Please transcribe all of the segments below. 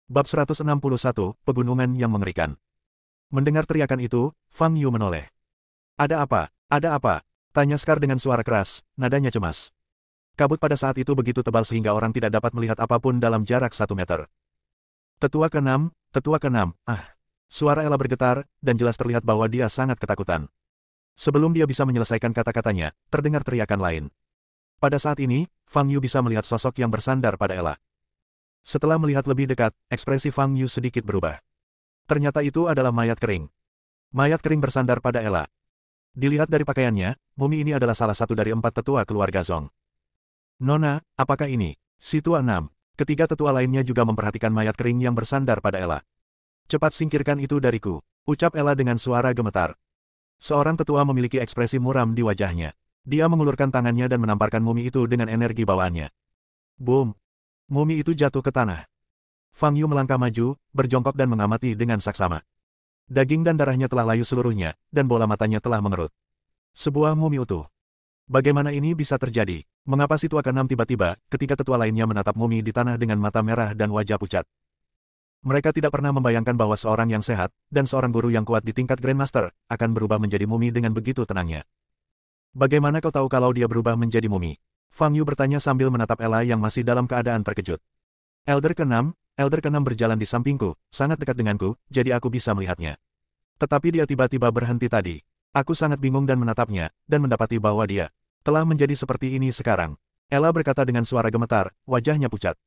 Bab 161, Pegunungan yang Mengerikan. Mendengar teriakan itu, Fang Yu menoleh. Ada apa? Ada apa? Tanya Scar dengan suara keras, nadanya cemas. Kabut pada saat itu begitu tebal sehingga orang tidak dapat melihat apapun dalam jarak 1 meter. Tetua keenam, tetua keenam, ah. Suara Ella bergetar, dan jelas terlihat bahwa dia sangat ketakutan. Sebelum dia bisa menyelesaikan kata-katanya, terdengar teriakan lain. Pada saat ini, Fang Yu bisa melihat sosok yang bersandar pada Ella. Setelah melihat lebih dekat, ekspresi Fang Yu sedikit berubah. Ternyata itu adalah mayat kering. Mayat kering bersandar pada Ella. Dilihat dari pakaiannya, mumi ini adalah salah satu dari 4 tetua keluarga Zong. Nona, apakah ini? Si tua 6. Ketiga tetua lainnya juga memperhatikan mayat kering yang bersandar pada Ella. Cepat singkirkan itu dariku, ucap Ella dengan suara gemetar. Seorang tetua memiliki ekspresi muram di wajahnya. Dia mengulurkan tangannya dan menamparkan mumi itu dengan energi bawaannya. Boom! Mumi itu jatuh ke tanah. Fang Yu melangkah maju, berjongkok dan mengamati dengan saksama. Daging dan darahnya telah layu seluruhnya, dan bola matanya telah mengerut. Sebuah mumi utuh. Bagaimana ini bisa terjadi? Mengapa si tua keenam tiba-tiba, ketika tetua lainnya menatap mumi di tanah dengan mata merah dan wajah pucat? Mereka tidak pernah membayangkan bahwa seorang yang sehat, dan seorang guru yang kuat di tingkat Grandmaster, akan berubah menjadi mumi dengan begitu tenangnya. Bagaimana kau tahu kalau dia berubah menjadi mumi? Fang Yu bertanya sambil menatap Ella yang masih dalam keadaan terkejut. Elder ke-6 berjalan di sampingku, sangat dekat denganku, jadi aku bisa melihatnya. Tetapi dia tiba-tiba berhenti tadi. Aku sangat bingung dan menatapnya, dan mendapati bahwa dia telah menjadi seperti ini sekarang. Ella berkata dengan suara gemetar, wajahnya pucat.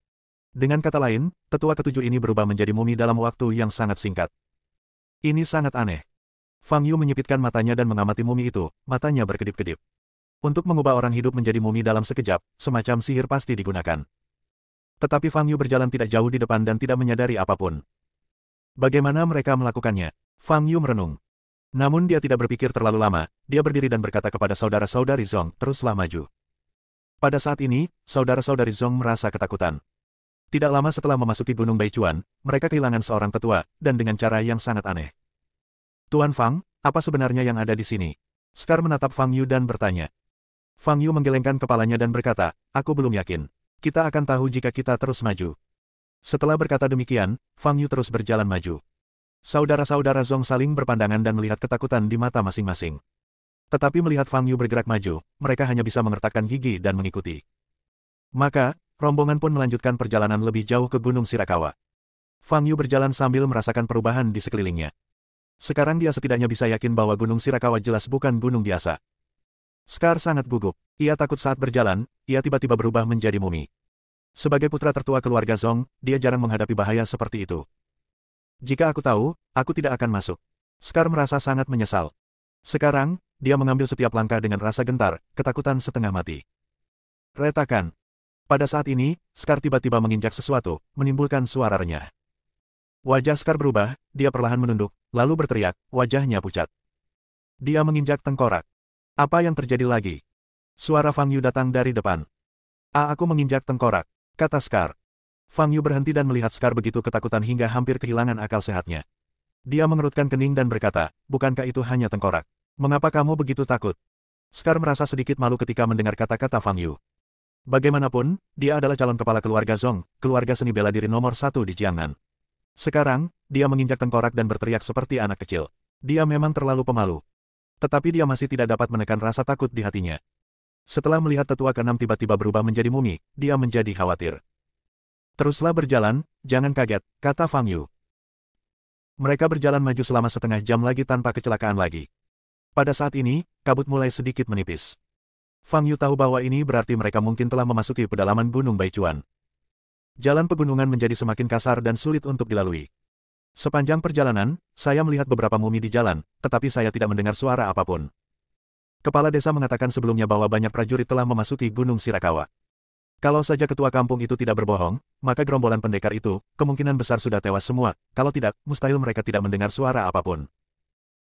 Dengan kata lain, tetua ke-7 ini berubah menjadi mumi dalam waktu yang sangat singkat. Ini sangat aneh. Fang Yu menyipitkan matanya dan mengamati mumi itu, matanya berkedip-kedip. Untuk mengubah orang hidup menjadi mumi dalam sekejap, semacam sihir pasti digunakan. Tetapi Fang Yu berjalan tidak jauh di depan dan tidak menyadari apapun. Bagaimana mereka melakukannya? Fang Yu merenung. Namun dia tidak berpikir terlalu lama, dia berdiri dan berkata kepada saudara-saudari Zong, teruslah maju. Pada saat ini, saudara-saudari Zong merasa ketakutan. Tidak lama setelah memasuki Gunung Baichuan, mereka kehilangan seorang tetua, dan dengan cara yang sangat aneh. Tuan Fang, apa sebenarnya yang ada di sini? Scar menatap Fang Yu dan bertanya. Fang Yu menggelengkan kepalanya dan berkata, aku belum yakin. Kita akan tahu jika kita terus maju. Setelah berkata demikian, Fang Yu terus berjalan maju. Saudara-saudara Zong saling berpandangan dan melihat ketakutan di mata masing-masing. Tetapi melihat Fang Yu bergerak maju, mereka hanya bisa mengertakkan gigi dan mengikuti. Maka, rombongan pun melanjutkan perjalanan lebih jauh ke Gunung Shirakawa. Fang Yu berjalan sambil merasakan perubahan di sekelilingnya. Sekarang dia setidaknya bisa yakin bahwa Gunung Shirakawa jelas bukan gunung biasa. Scar sangat gugup. Ia takut saat berjalan, ia tiba-tiba berubah menjadi mumi. Sebagai putra tertua keluarga Zong, dia jarang menghadapi bahaya seperti itu. Jika aku tahu, aku tidak akan masuk. Scar merasa sangat menyesal. Sekarang, dia mengambil setiap langkah dengan rasa gentar, ketakutan setengah mati. Retakan. Pada saat ini, Scar tiba-tiba menginjak sesuatu, menimbulkan suara renyah. Wajah Scar berubah, dia perlahan menunduk, lalu berteriak, wajahnya pucat. Dia menginjak tengkorak. Apa yang terjadi lagi? Suara Fang Yu datang dari depan. Aku menginjak tengkorak, kata Scar. Fang Yu berhenti dan melihat Scar begitu ketakutan hingga hampir kehilangan akal sehatnya. Dia mengerutkan kening dan berkata, bukankah itu hanya tengkorak? Mengapa kamu begitu takut? Scar merasa sedikit malu ketika mendengar kata-kata Fang Yu. Bagaimanapun, dia adalah calon kepala keluarga Zong, keluarga seni bela diri nomor 1 di Jiangnan. Sekarang, dia menginjak tengkorak dan berteriak seperti anak kecil. Dia memang terlalu pemalu. Tetapi dia masih tidak dapat menekan rasa takut di hatinya. Setelah melihat tetua ke-6 tiba-tiba berubah menjadi mumi, dia menjadi khawatir. Teruslah berjalan, jangan kaget, kata Fang Yu. Mereka berjalan maju selama setengah jam lagi tanpa kecelakaan lagi. Pada saat ini, kabut mulai sedikit menipis. Fang Yu tahu bahwa ini berarti mereka mungkin telah memasuki pedalaman Gunung Baichuan. Jalan pegunungan menjadi semakin kasar dan sulit untuk dilalui. Sepanjang perjalanan, saya melihat beberapa mumi di jalan, tetapi saya tidak mendengar suara apapun. Kepala desa mengatakan sebelumnya bahwa banyak prajurit telah memasuki Gunung Shirakawa. Kalau saja ketua kampung itu tidak berbohong, maka gerombolan pendekar itu, kemungkinan besar sudah tewas semua, kalau tidak, mustahil mereka tidak mendengar suara apapun.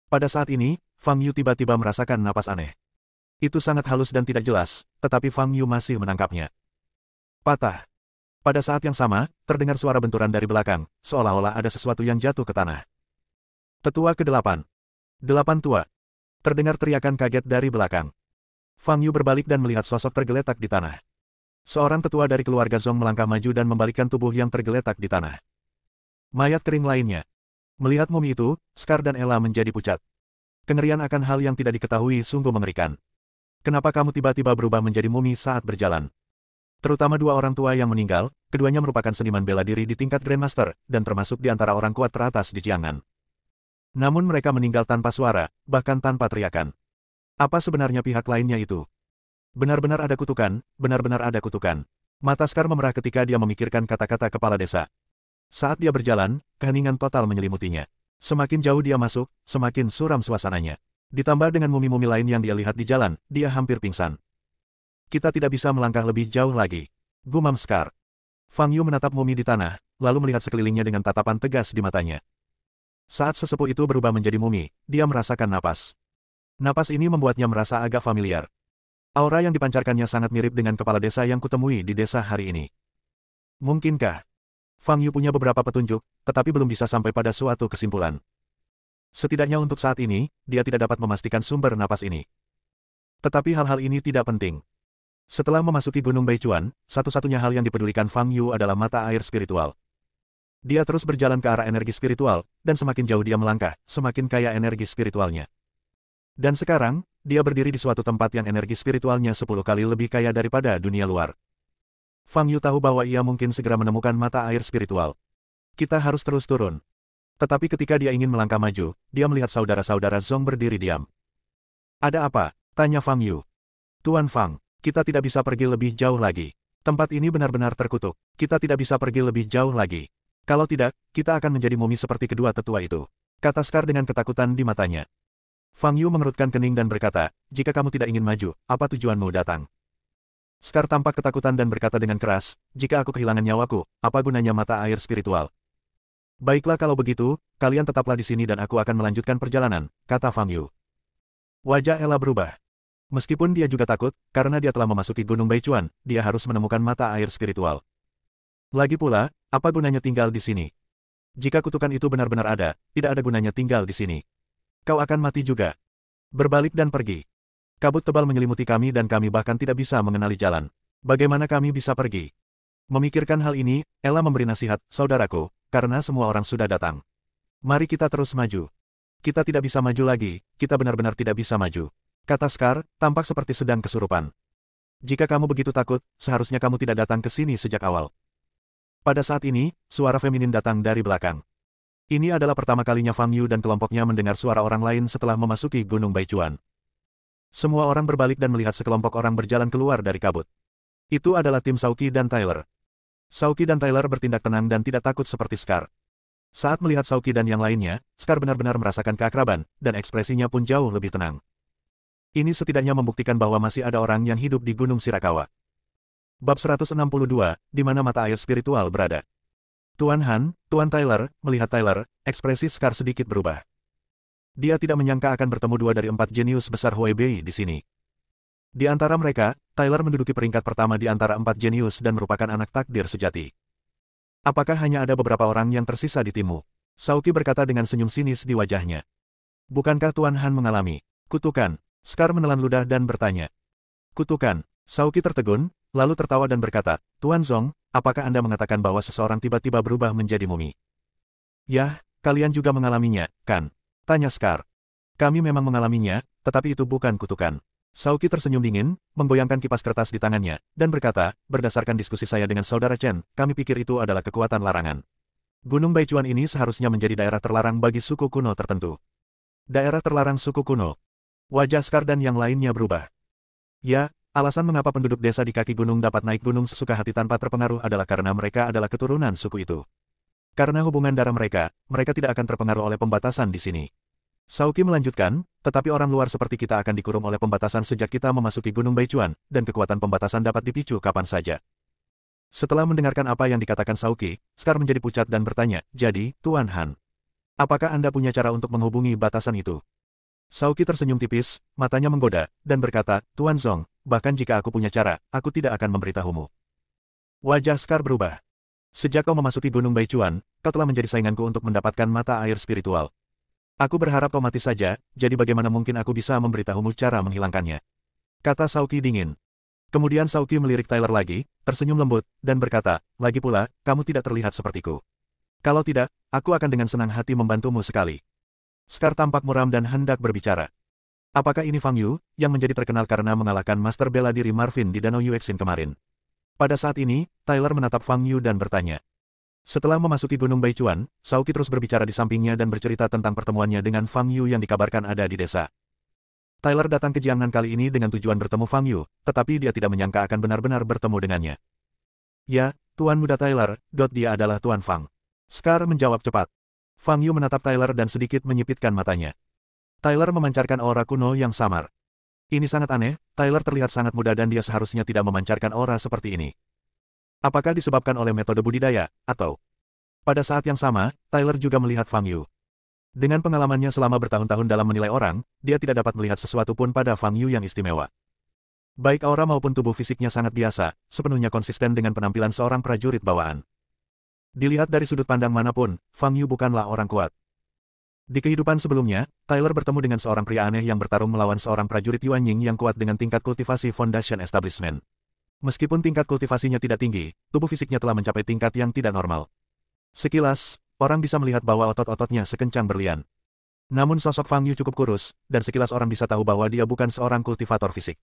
Pada saat ini, Fang Yu tiba-tiba merasakan napas aneh. Itu sangat halus dan tidak jelas, tetapi Fang Yu masih menangkapnya. Patah. Pada saat yang sama, terdengar suara benturan dari belakang, seolah-olah ada sesuatu yang jatuh ke tanah. Tetua ke-8. 8 tua. Terdengar teriakan kaget dari belakang. Fang Yu berbalik dan melihat sosok tergeletak di tanah. Seorang tetua dari keluarga Zong melangkah maju dan membalikkan tubuh yang tergeletak di tanah. Mayat kering lainnya. Melihat mumi itu, Scar dan Ella menjadi pucat. Kengerian akan hal yang tidak diketahui sungguh mengerikan. Kenapa kamu tiba-tiba berubah menjadi mumi saat berjalan? Terutama dua orang tua yang meninggal, keduanya merupakan seniman bela diri di tingkat Grandmaster, dan termasuk di antara orang kuat teratas di Jiangnan. Namun mereka meninggal tanpa suara, bahkan tanpa teriakan. Apa sebenarnya pihak lainnya itu? Benar-benar ada kutukan, benar-benar ada kutukan. Mata Scar memerah ketika dia memikirkan kata-kata kepala desa. Saat dia berjalan, keheningan total menyelimutinya. Semakin jauh dia masuk, semakin suram suasananya. Ditambah dengan mumi-mumi lain yang dia lihat di jalan, dia hampir pingsan. Kita tidak bisa melangkah lebih jauh lagi. Gumam Scar. Fang Yu menatap mumi di tanah, lalu melihat sekelilingnya dengan tatapan tegas di matanya. Saat sesepuh itu berubah menjadi mumi, dia merasakan napas. Napas ini membuatnya merasa agak familiar. Aura yang dipancarkannya sangat mirip dengan kepala desa yang kutemui di desa hari ini. Mungkinkah? Fang Yu punya beberapa petunjuk, tetapi belum bisa sampai pada suatu kesimpulan. Setidaknya untuk saat ini, dia tidak dapat memastikan sumber napas ini. Tetapi hal-hal ini tidak penting. Setelah memasuki Gunung Baichuan, satu-satunya hal yang dipedulikan Fang Yu adalah mata air spiritual. Dia terus berjalan ke arah energi spiritual, dan semakin jauh dia melangkah, semakin kaya energi spiritualnya. Dan sekarang, dia berdiri di suatu tempat yang energi spiritualnya 10 kali lebih kaya daripada dunia luar. Fang Yu tahu bahwa ia mungkin segera menemukan mata air spiritual. Kita harus terus turun. Tetapi ketika dia ingin melangkah maju, dia melihat saudara-saudara Zong berdiri diam. Ada apa? Tanya Fang Yu. Tuan Fang, kita tidak bisa pergi lebih jauh lagi. Tempat ini benar-benar terkutuk. Kita tidak bisa pergi lebih jauh lagi. Kalau tidak, kita akan menjadi mumi seperti kedua tetua itu. Kata Scar dengan ketakutan di matanya. Fang Yu mengerutkan kening dan berkata, jika kamu tidak ingin maju, apa tujuanmu datang? Scar tampak ketakutan dan berkata dengan keras, jika aku kehilangan nyawaku, apa gunanya mata air spiritual? Baiklah kalau begitu, kalian tetaplah di sini dan aku akan melanjutkan perjalanan, kata Fang Yu. Wajah Ella berubah. Meskipun dia juga takut, karena dia telah memasuki Gunung Baichuan, dia harus menemukan mata air spiritual. Lagi pula, apa gunanya tinggal di sini? Jika kutukan itu benar-benar ada, tidak ada gunanya tinggal di sini. Kau akan mati juga. Berbalik dan pergi. Kabut tebal menyelimuti kami dan kami bahkan tidak bisa mengenali jalan. Bagaimana kami bisa pergi? Memikirkan hal ini, Ella memberi nasihat, saudaraku, karena semua orang sudah datang. Mari kita terus maju. Kita tidak bisa maju lagi, kita benar-benar tidak bisa maju. Kata Scar, tampak seperti sedang kesurupan. Jika kamu begitu takut, seharusnya kamu tidak datang ke sini sejak awal. Pada saat ini, suara feminin datang dari belakang. Ini adalah pertama kalinya Fang Yu dan kelompoknya mendengar suara orang lain setelah memasuki Gunung Baichuan. Semua orang berbalik dan melihat sekelompok orang berjalan keluar dari kabut. Itu adalah tim Saoki dan Tyler. Saoki dan Tyler bertindak tenang dan tidak takut seperti Scar. Saat melihat Saoki dan yang lainnya, Scar benar-benar merasakan keakraban, dan ekspresinya pun jauh lebih tenang. Ini setidaknya membuktikan bahwa masih ada orang yang hidup di Gunung Shirakawa. Bab 162, di mana mata air spiritual berada. Tuan Han, Tuan Tyler, melihat Tyler, ekspresi Scar sedikit berubah. Dia tidak menyangka akan bertemu dua dari 4 jenius besar Huaibei di sini. Di antara mereka, Tyler menduduki peringkat pertama di antara 4 jenius dan merupakan anak takdir sejati. Apakah hanya ada beberapa orang yang tersisa di timmu? Saoki berkata dengan senyum sinis di wajahnya. Bukankah Tuan Han mengalami kutukan? Scar menelan ludah dan bertanya. Kutukan. Saoki tertegun, lalu tertawa dan berkata, Tuan Zong, apakah Anda mengatakan bahwa seseorang tiba-tiba berubah menjadi mumi? Yah, kalian juga mengalaminya, kan? Tanya Scar. Kami memang mengalaminya, tetapi itu bukan kutukan. Saoki tersenyum dingin, menggoyangkan kipas kertas di tangannya, dan berkata, berdasarkan diskusi saya dengan saudara Chen, kami pikir itu adalah kekuatan larangan. Gunung Baichuan ini seharusnya menjadi daerah terlarang bagi suku kuno tertentu. Daerah terlarang suku kuno. Wajah Scar dan yang lainnya berubah. Ya, alasan mengapa penduduk desa di kaki gunung dapat naik gunung sesuka hati tanpa terpengaruh adalah karena mereka adalah keturunan suku itu. Karena hubungan darah mereka, mereka tidak akan terpengaruh oleh pembatasan di sini. Saoki melanjutkan, tetapi orang luar seperti kita akan dikurung oleh pembatasan sejak kita memasuki Gunung Baichuan, dan kekuatan pembatasan dapat dipicu kapan saja. Setelah mendengarkan apa yang dikatakan Saoki, Scar menjadi pucat dan bertanya, jadi, Tuan Han, apakah Anda punya cara untuk menghubungi batasan itu? Saoki tersenyum tipis, matanya menggoda, dan berkata, Tuan Zong, bahkan jika aku punya cara, aku tidak akan memberitahumu. Wajah Scar berubah. Sejak kau memasuki Gunung Baichuan, kau telah menjadi sainganku untuk mendapatkan mata air spiritual. Aku berharap kau mati saja, jadi bagaimana mungkin aku bisa memberitahumu cara menghilangkannya? Kata Saoki dingin. Kemudian Saoki melirik Tyler lagi, tersenyum lembut, dan berkata, lagi pula, kamu tidak terlihat sepertiku. Kalau tidak, aku akan dengan senang hati membantumu sekali. Scar tampak muram dan hendak berbicara. Apakah ini Fang Yu, yang menjadi terkenal karena mengalahkan Master Bela Diri Marvin di Danau Yuexin kemarin? Pada saat ini, Tyler menatap Fang Yu dan bertanya. Setelah memasuki Gunung Baichuan, Saoki terus berbicara di sampingnya dan bercerita tentang pertemuannya dengan Fang Yu yang dikabarkan ada di desa. Tyler datang ke Jiangnan kali ini dengan tujuan bertemu Fang Yu, tetapi dia tidak menyangka akan benar-benar bertemu dengannya. Ya, Tuan Muda Tyler, dia adalah Tuan Fang. Scar menjawab cepat. Fang Yu menatap Tyler dan sedikit menyipitkan matanya. Tyler memancarkan aura kuno yang samar. Ini sangat aneh, Tyler terlihat sangat muda dan dia seharusnya tidak memancarkan aura seperti ini. Apakah disebabkan oleh metode budidaya, atau... Pada saat yang sama, Tyler juga melihat Fang Yu. Dengan pengalamannya selama bertahun-tahun dalam menilai orang, dia tidak dapat melihat sesuatu pun pada Fang Yu yang istimewa. Baik aura maupun tubuh fisiknya sangat biasa, sepenuhnya konsisten dengan penampilan seorang prajurit bawaan. Dilihat dari sudut pandang manapun, Fang Yu bukanlah orang kuat. Di kehidupan sebelumnya, Tyler bertemu dengan seorang pria aneh yang bertarung melawan seorang prajurit Yuan Ying yang kuat dengan tingkat kultivasi Foundation Establishment. Meskipun tingkat kultivasinya tidak tinggi, tubuh fisiknya telah mencapai tingkat yang tidak normal. Sekilas, orang bisa melihat bahwa otot-ototnya sekencang berlian. Namun sosok Fang Yu cukup kurus, dan sekilas orang bisa tahu bahwa dia bukan seorang kultivator fisik.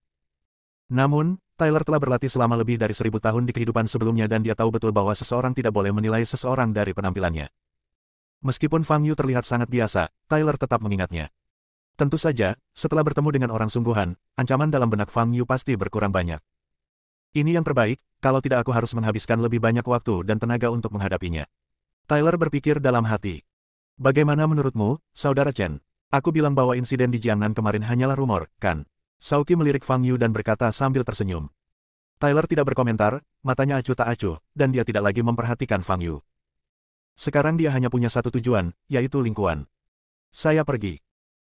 Namun, Tyler telah berlatih selama lebih dari 1000 tahun di kehidupan sebelumnya dan dia tahu betul bahwa seseorang tidak boleh menilai seseorang dari penampilannya. Meskipun Fang Yu terlihat sangat biasa, Tyler tetap mengingatnya. Tentu saja, setelah bertemu dengan orang sungguhan, ancaman dalam benak Fang Yu pasti berkurang banyak. Ini yang terbaik, kalau tidak aku harus menghabiskan lebih banyak waktu dan tenaga untuk menghadapinya. Tyler berpikir dalam hati. Bagaimana menurutmu, Saudara Chen? Aku bilang bahwa insiden di Jiangnan kemarin hanyalah rumor, kan? Saoki melirik Fang Yu dan berkata sambil tersenyum. Tyler tidak berkomentar, matanya acuh tak acuh, dan dia tidak lagi memperhatikan Fang Yu. Sekarang dia hanya punya satu tujuan, yaitu lingkuan. Saya pergi.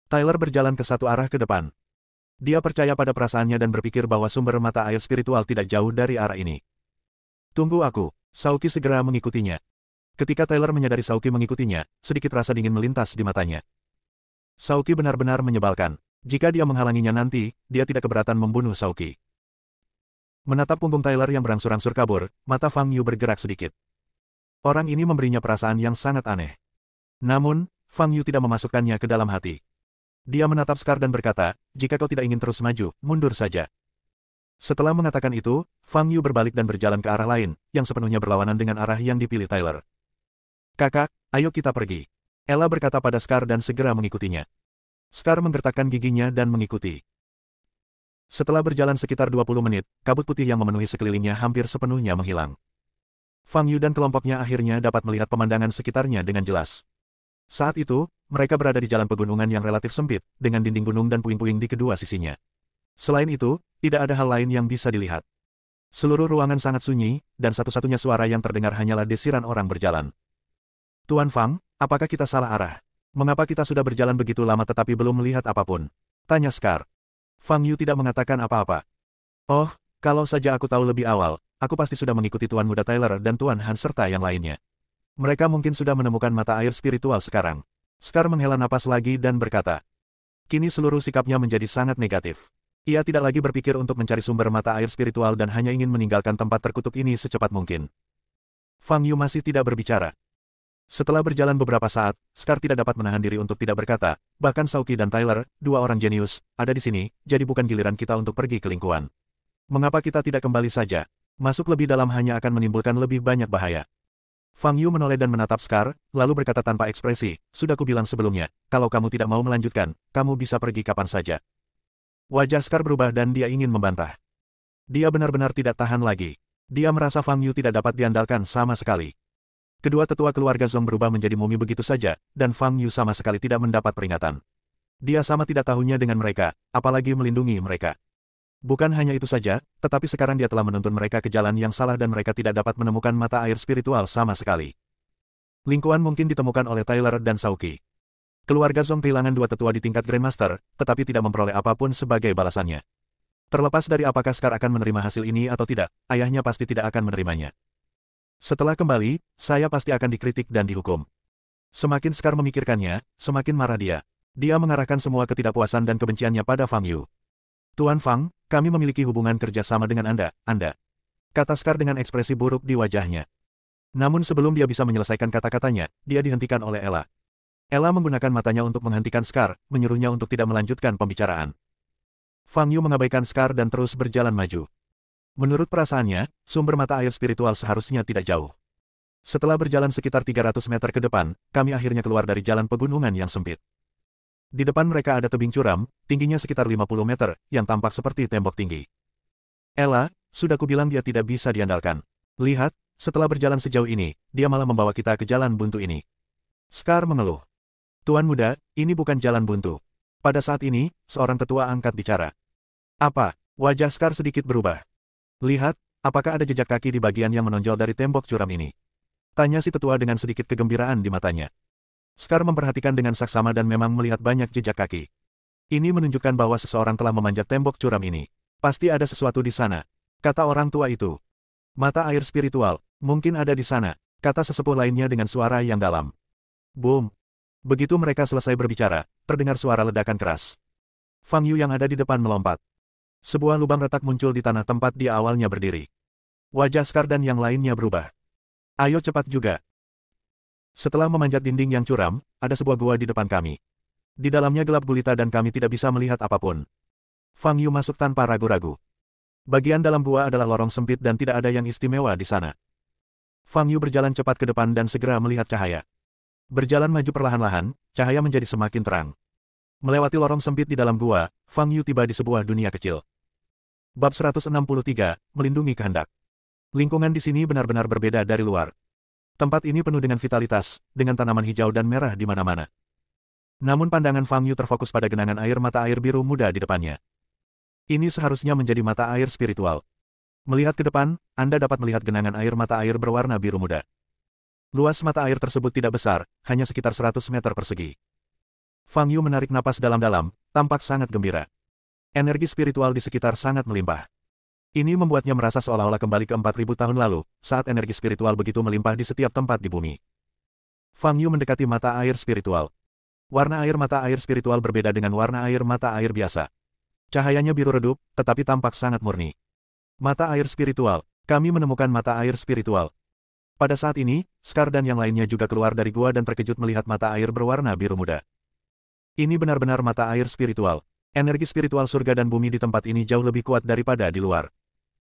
Tyler berjalan ke satu arah ke depan. Dia percaya pada perasaannya dan berpikir bahwa sumber mata air spiritual tidak jauh dari arah ini. Tunggu aku, Saoki segera mengikutinya. Ketika Tyler menyadari Saoki mengikutinya, sedikit rasa dingin melintas di matanya. Saoki benar-benar menyebalkan. Jika dia menghalanginya nanti, dia tidak keberatan membunuh Saoki. Menatap punggung Tyler yang berangsur-angsur kabur, mata Fang Yu bergerak sedikit. Orang ini memberinya perasaan yang sangat aneh. Namun, Fang Yu tidak memasukkannya ke dalam hati. Dia menatap Scar dan berkata, jika kau tidak ingin terus maju, mundur saja. Setelah mengatakan itu, Fang Yu berbalik dan berjalan ke arah lain, yang sepenuhnya berlawanan dengan arah yang dipilih Tyler. Kakak, ayo kita pergi. Ella berkata pada Scar dan segera mengikutinya. Scar menggertakkan giginya dan mengikuti. Setelah berjalan sekitar 20 menit, kabut putih yang memenuhi sekelilingnya hampir sepenuhnya menghilang. Fang Yu dan kelompoknya akhirnya dapat melihat pemandangan sekitarnya dengan jelas. Saat itu, mereka berada di jalan pegunungan yang relatif sempit, dengan dinding gunung dan puing-puing di kedua sisinya. Selain itu, tidak ada hal lain yang bisa dilihat. Seluruh ruangan sangat sunyi, dan satu-satunya suara yang terdengar hanyalah desiran orang berjalan. Tuan Fang, apakah kita salah arah? Mengapa kita sudah berjalan begitu lama tetapi belum melihat apapun? Tanya Scar. Fang Yu tidak mengatakan apa-apa. Oh, kalau saja aku tahu lebih awal, aku pasti sudah mengikuti Tuan Muda Tyler dan Tuan Han serta yang lainnya. Mereka mungkin sudah menemukan mata air spiritual sekarang. Scar menghela napas lagi dan berkata. Kini seluruh sikapnya menjadi sangat negatif. Ia tidak lagi berpikir untuk mencari sumber mata air spiritual dan hanya ingin meninggalkan tempat terkutuk ini secepat mungkin. Fang Yu masih tidak berbicara. Setelah berjalan beberapa saat, Scar tidak dapat menahan diri untuk tidak berkata, bahkan Saoki dan Tyler, dua orang jenius, ada di sini, jadi bukan giliran kita untuk pergi ke lingkuan. Mengapa kita tidak kembali saja? Masuk lebih dalam hanya akan menimbulkan lebih banyak bahaya. Fang Yu menoleh dan menatap Scar, lalu berkata tanpa ekspresi, sudah kubilang sebelumnya, kalau kamu tidak mau melanjutkan, kamu bisa pergi kapan saja. Wajah Scar berubah dan dia ingin membantah. Dia benar-benar tidak tahan lagi. Dia merasa Fang Yu tidak dapat diandalkan sama sekali. Kedua tetua keluarga Zong berubah menjadi mumi begitu saja, dan Fang Yu sama sekali tidak mendapat peringatan. Dia sama tidak tahunya dengan mereka, apalagi melindungi mereka. Bukan hanya itu saja, tetapi sekarang dia telah menuntun mereka ke jalan yang salah dan mereka tidak dapat menemukan mata air spiritual sama sekali. Lingkuan mungkin ditemukan oleh Tyler dan Saoki. Keluarga Zong kehilangan dua tetua di tingkat Grandmaster, tetapi tidak memperoleh apapun sebagai balasannya. Terlepas dari apakah Scar akan menerima hasil ini atau tidak, ayahnya pasti tidak akan menerimanya. Setelah kembali, saya pasti akan dikritik dan dihukum. Semakin Scar memikirkannya, semakin marah dia. Dia mengarahkan semua ketidakpuasan dan kebenciannya pada Fang Yu. Tuan Fang, kami memiliki hubungan kerja sama dengan Anda, kata Scar dengan ekspresi buruk di wajahnya. Namun sebelum dia bisa menyelesaikan kata-katanya, dia dihentikan oleh Ella. Ella menggunakan matanya untuk menghentikan Scar, menyuruhnya untuk tidak melanjutkan pembicaraan. Fang Yu mengabaikan Scar dan terus berjalan maju. Menurut perasaannya, sumber mata air spiritual seharusnya tidak jauh. Setelah berjalan sekitar 300 meter ke depan, kami akhirnya keluar dari jalan pegunungan yang sempit. Di depan mereka ada tebing curam, tingginya sekitar 50 meter, yang tampak seperti tembok tinggi. Ella, sudah kubilang dia tidak bisa diandalkan. Lihat, setelah berjalan sejauh ini, dia malah membawa kita ke jalan buntu ini. Scar mengeluh. Tuan muda, ini bukan jalan buntu. Pada saat ini, seorang tetua angkat bicara. Apa? Wajah Scar sedikit berubah. Lihat, apakah ada jejak kaki di bagian yang menonjol dari tembok curam ini? Tanya si tetua dengan sedikit kegembiraan di matanya. Scar memperhatikan dengan saksama dan memang melihat banyak jejak kaki. Ini menunjukkan bahwa seseorang telah memanjat tembok curam ini. Pasti ada sesuatu di sana, kata orang tua itu. Mata air spiritual, mungkin ada di sana, kata sesepuh lainnya dengan suara yang dalam. Boom! Begitu mereka selesai berbicara, terdengar suara ledakan keras. Fang Yu yang ada di depan melompat. Sebuah lubang retak muncul di tanah tempat dia awalnya berdiri. Wajah Scar dan yang lainnya berubah. Ayo cepat juga. Setelah memanjat dinding yang curam, ada sebuah gua di depan kami. Di dalamnya gelap gulita dan kami tidak bisa melihat apapun. Fang Yu masuk tanpa ragu-ragu. Bagian dalam gua adalah lorong sempit dan tidak ada yang istimewa di sana. Fang Yu berjalan cepat ke depan dan segera melihat cahaya. Berjalan maju perlahan-lahan, cahaya menjadi semakin terang. Melewati lorong sempit di dalam gua, Fang Yu tiba di sebuah dunia kecil. Bab 163, Melindungi Kehendak. Lingkungan di sini benar-benar berbeda dari luar. Tempat ini penuh dengan vitalitas, dengan tanaman hijau dan merah di mana-mana. Namun pandangan Fang Yu terfokus pada genangan air mata air biru muda di depannya. Ini seharusnya menjadi mata air spiritual. Melihat ke depan, Anda dapat melihat genangan air mata air berwarna biru muda. Luas mata air tersebut tidak besar, hanya sekitar 100 meter persegi. Fang Yu menarik napas dalam-dalam, tampak sangat gembira. Energi spiritual di sekitar sangat melimpah. Ini membuatnya merasa seolah-olah kembali ke 4000 tahun lalu, saat energi spiritual begitu melimpah di setiap tempat di bumi. Fang Yu mendekati mata air spiritual. Warna air mata air spiritual berbeda dengan warna air mata air biasa. Cahayanya biru redup, tetapi tampak sangat murni. Mata air spiritual. Kami menemukan mata air spiritual. Pada saat ini, Scar dan yang lainnya juga keluar dari gua dan terkejut melihat mata air berwarna biru muda. Ini benar-benar mata air spiritual. Energi spiritual surga dan bumi di tempat ini jauh lebih kuat daripada di luar.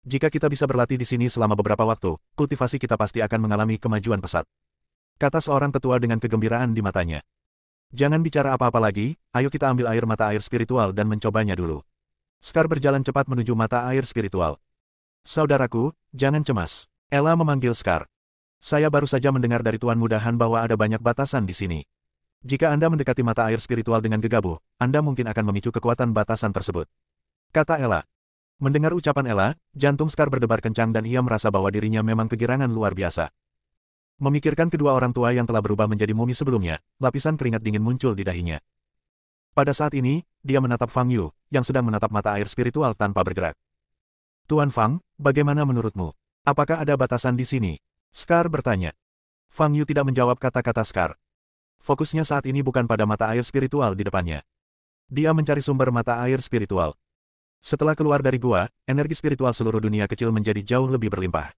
Jika kita bisa berlatih di sini selama beberapa waktu, kultivasi kita pasti akan mengalami kemajuan pesat. Kata seorang tetua dengan kegembiraan di matanya. Jangan bicara apa-apa lagi, ayo kita ambil air mata air spiritual dan mencobanya dulu. Scar berjalan cepat menuju mata air spiritual. Saudaraku, jangan cemas. Ella memanggil Scar. Saya baru saja mendengar dari Tuan Muda Han bahwa ada banyak batasan di sini. Jika Anda mendekati mata air spiritual dengan gegabah, Anda mungkin akan memicu kekuatan batasan tersebut. Kata Ella. Mendengar ucapan Ella, jantung Scar berdebar kencang dan ia merasa bahwa dirinya memang kegirangan luar biasa. Memikirkan kedua orang tua yang telah berubah menjadi mumi sebelumnya, lapisan keringat dingin muncul di dahinya. Pada saat ini, dia menatap Fang Yu, yang sedang menatap mata air spiritual tanpa bergerak. Tuan Fang, bagaimana menurutmu? Apakah ada batasan di sini? Scar bertanya. Fang Yu tidak menjawab kata-kata Scar. Fokusnya saat ini bukan pada mata air spiritual di depannya. Dia mencari sumber mata air spiritual. Setelah keluar dari gua, energi spiritual seluruh dunia kecil menjadi jauh lebih berlimpah.